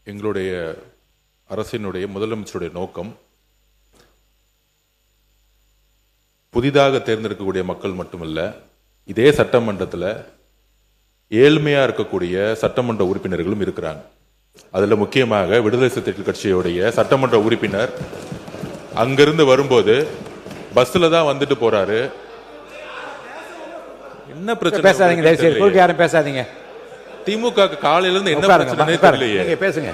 எங்களுடைய அரசினுடைய முதலமைச்சருடைய நோக்கம் புதிதாக தேர்ந்தெடுக்கக்கூடிய மக்கள் மட்டுமல்ல, இதே சட்டமன்றத்தில் ஏழ்மையா இருக்கக்கூடிய சட்டமன்ற உறுப்பினர்களும் இருக்கிறாங்க. அதுல முக்கியமாக விடுதலை சிறுத்தைகள் கட்சியுடைய சட்டமன்ற உறுப்பினர் அங்கிருந்து வரும்போது பஸ்ல தான் வந்துட்டு போறாரு. என்ன பிரச்சனை? பேசாதீங்க, யாரும் பேசாதீங்க. திமுக காலையில இருந்து என்ன பிரச்சனை தெரியலையே. பேசுங்க,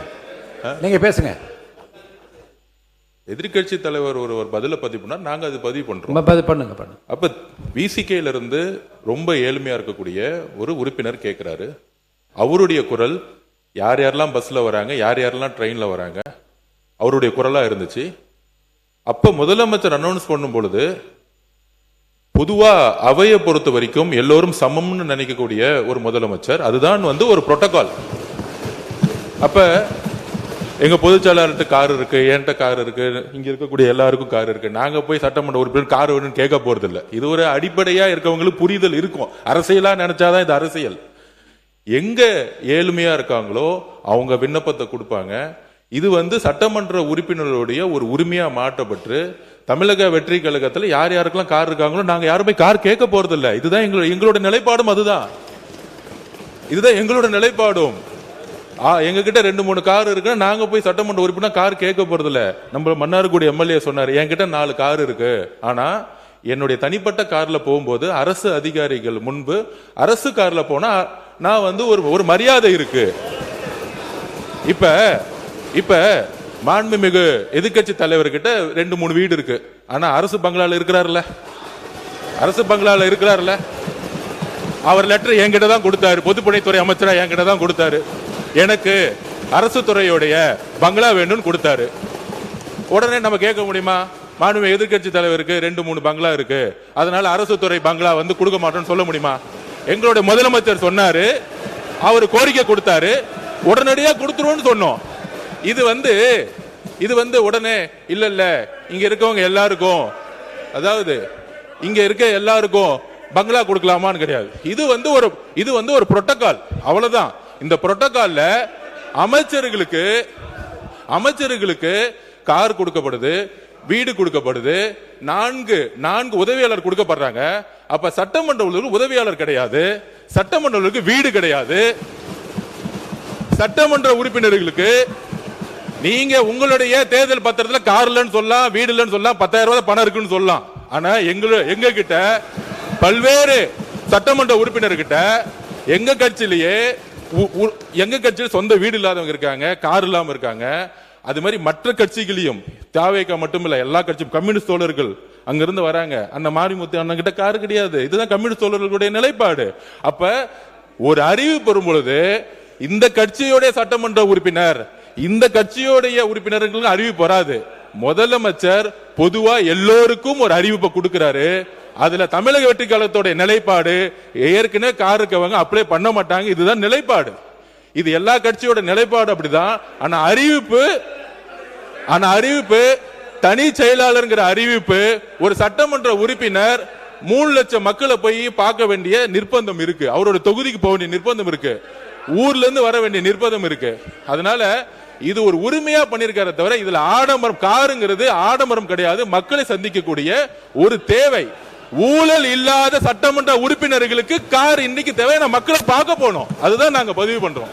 நீங்க பேசுங்க. எதிர்கட்சி தலைவர் ஒரு பதில பதிவு பண்ணா நாங்க அது பதிவு பண்றோம். பண்ணுங்க. அப்ப விசிகேல இருந்து ரொம்ப ஏழ்மையா இருக்கக்கூடிய ஒரு உறுப்பினர் கேட்கிறாரு. அவருடைய குரல் யார் யாரெல்லாம் பஸ்ல வராங்க, யார் யாரெல்லாம் ட்ரெயின்ல வராங்க, அவருடைய குரலா இருந்துச்சு. அப்ப முதலமைச்சர் அனௌன்ஸ் பண்ணும் பொழுது பொதுவா அவையை பொறுத்த வரைக்கும் எல்லோரும் சமம்னு நினைக்கக்கூடிய ஒரு முதலமைச்சர், அதுதான் ஒரு புரோட்டோகால். அப்ப எங்க பொதுச்செயலாளர்கிட்ட கார் இருக்கு, என்கிட்ட கார் இருக்கு, இங்க இருக்கக்கூடிய எல்லாருக்கும் கார் இருக்கு. நாங்க போய் சட்டமன்ற உறுப்பினர் கார் வேணும்னு கேட்க போறது இல்லை. இது ஒரு அடிப்படையா இருக்கவங்களுக்கு புரிதல் இருக்கும். அரசியலா நினைச்சாதான் இது அரசியல். எங்க ஏழ்மையா இருக்காங்களோ அவங்க விண்ணப்பத்தை கொடுப்பாங்க. இது சட்டமன்ற உறுப்பினருடைய ஒரு உரிமையா மாற்றப்பட்டு தமிழக வெற்றி கழகத்தில் யார் யாருக்கெல்லாம் கார் இருக்காங்களோ நாங்க யாருமே கார் கேட்க போறது இல்லை. இதுதான் எங்களோட நிலைப்பாடும். இதுதான் எங்களோட நிலைப்பாடும். எங்க கிட்ட 2-3 கார் இருக்கு, நாங்க போய் சட்டமன்ற உறுப்பினர் கார் கேட்க போறது இல்ல. நம்ம மன்னார்குடி எம்எல்ஏ சொன்னாரு, என்கிட்ட 4 கார் இருக்கு, ஆனா என்னுடைய தனிப்பட்ட கார்ல போகும்போது அரசு அதிகாரிகள் முன்பு அரசு கார்ல போனா நான் ஒரு மரியாதை இருக்கு. இப்ப மாண்புமிகு எதிர்கட்சி தலைவர்கிட்ட 2-3 வீடு இருக்கு, ஆனா அரசு பங்களால இருக்கிறாருல்ல. அவர் லெட்டர் என்கிட்ட தான் கொடுத்தாரு, பொதுப்பணித்துறை அமைச்சரா என்கிட்ட தான் கொடுத்தாரு. எனக்கு அரசு துறையுடைய பங்களா வேணும்னு கொடுத்தாரு. உடனே நம்ம கேட்க முடியுமா? மாண்புமிகு எதிர்கட்சி தலைவருக்கு 2-3 பங்களா இருக்கு, அதனால அரசு துறை பங்களா கொடுக்க மாட்டோம்னு சொல்ல முடியுமா? எங்களுடைய முதலமைச்சர் சொன்னாரு, அவர் கோரிக்கை கொடுத்தாரு, உடனடியா கொடுத்துருவோம்னு சொன்னோம். இது உடனே இல்ல இங்க இருக்கவங்க எல்லாருக்கும், அதாவது இங்க இருக்க எல்லாருக்கும் பங்களா கொடுக்கலாமான்னு கிடையாது. இது ஒரு புரோட்டோகால், அவ்வளவுதான். இந்த புரோட்டோகால்ல அமைச்சர்களுக்கு கார் கொடுக்கப்படுது, வீடு கொடுக்கப்படுது, 4 உதவியாளர் கொடுக்கப்படுறாங்க. அப்ப சட்டமன்ற உதவியாளர் கிடையாது, சட்டமன்ற வீடு கிடையாது. சட்டமன்ற உறுப்பினர்களுக்கு நீங்க உங்களுடைய தேர்தல் பத்திரத்தில் கார் இல்லைன்னு சொல்லலாம், வீடு இல்லைன்னு சொல்லலாம், 10,000 ரூபாய் பணம் இருக்குன்னு சொல்லலாம். ஆனா எங்க கிட்ட பல்வேறு சட்டமன்ற உறுப்பினர்கிட்ட எங்க கட்சியில் சொந்த வீடு இல்லாதவங்க இருக்காங்க, கார் இல்லாம இருக்காங்க. அது மாதிரி மற்ற கட்சிகளையும், தாவேகா மட்டுமில்ல, எல்லா கட்சியும், கம்யூனிஸ்ட் தோழர்கள் அங்கிருந்து வராங்க. அந்த மாரிமுத்து அண்ணன் கிட்ட கார் கிடையாது. இதுதான் கம்யூனிஸ்ட் தோழர்களுடைய நிலைப்பாடு. அப்ப ஒரு அறிவு பெறும் பொழுது இந்த கட்சியுடைய சட்டமன்ற உறுப்பினர், இந்த கட்சியுடைய உறுப்பினர்களுக்கு அறிவிப்பு வராது. முதலமைச்சர் பொதுவா எல்லோருக்கும் ஒரு அறிவிப்பை கொடுக்கிறாரு. அதுல தமிழக வெற்றி கழகத்தோட நிலைப்பாடு, ஏற்கனவே கார் இருக்கவங்க அப்ளை பண்ண மாட்டாங்க, இதுதான் நிலைப்பாடு. இது எல்லா கட்சியோட நிலைப்பாடு அப்படிதான். ஆனா அறிவிப்பு தனி செயலாளர் அறிவிப்பு, ஒரு சட்டமன்ற உறுப்பினர் 3 லட்சம் மக்களை போய் பார்க்க வேண்டிய நிர்பந்தம் இருக்கு, அவரோட தொகுதிக்கு போக வேண்டிய நிர்பந்தம் இருக்கு, ஊர்ல இருந்து வர வேண்டிய நிர்பந்தம் இருக்கு. அதனால இது ஒரு உரிமையா பண்ணிருக்கார தவிர இதுல ஆடம்பரம், காருங்கிறது ஆடம்பரம் கிடையாது, மக்களை சந்திக்கக்கூடிய ஒரு தேவை. ஊழல் இல்லாத சட்டமன்ற உறுப்பினர்களுக்கு கார் இன்னைக்கு தேவை, மக்களை பார்க்க போனோம். அதுதான் நாங்க பதிவு பண்றோம்.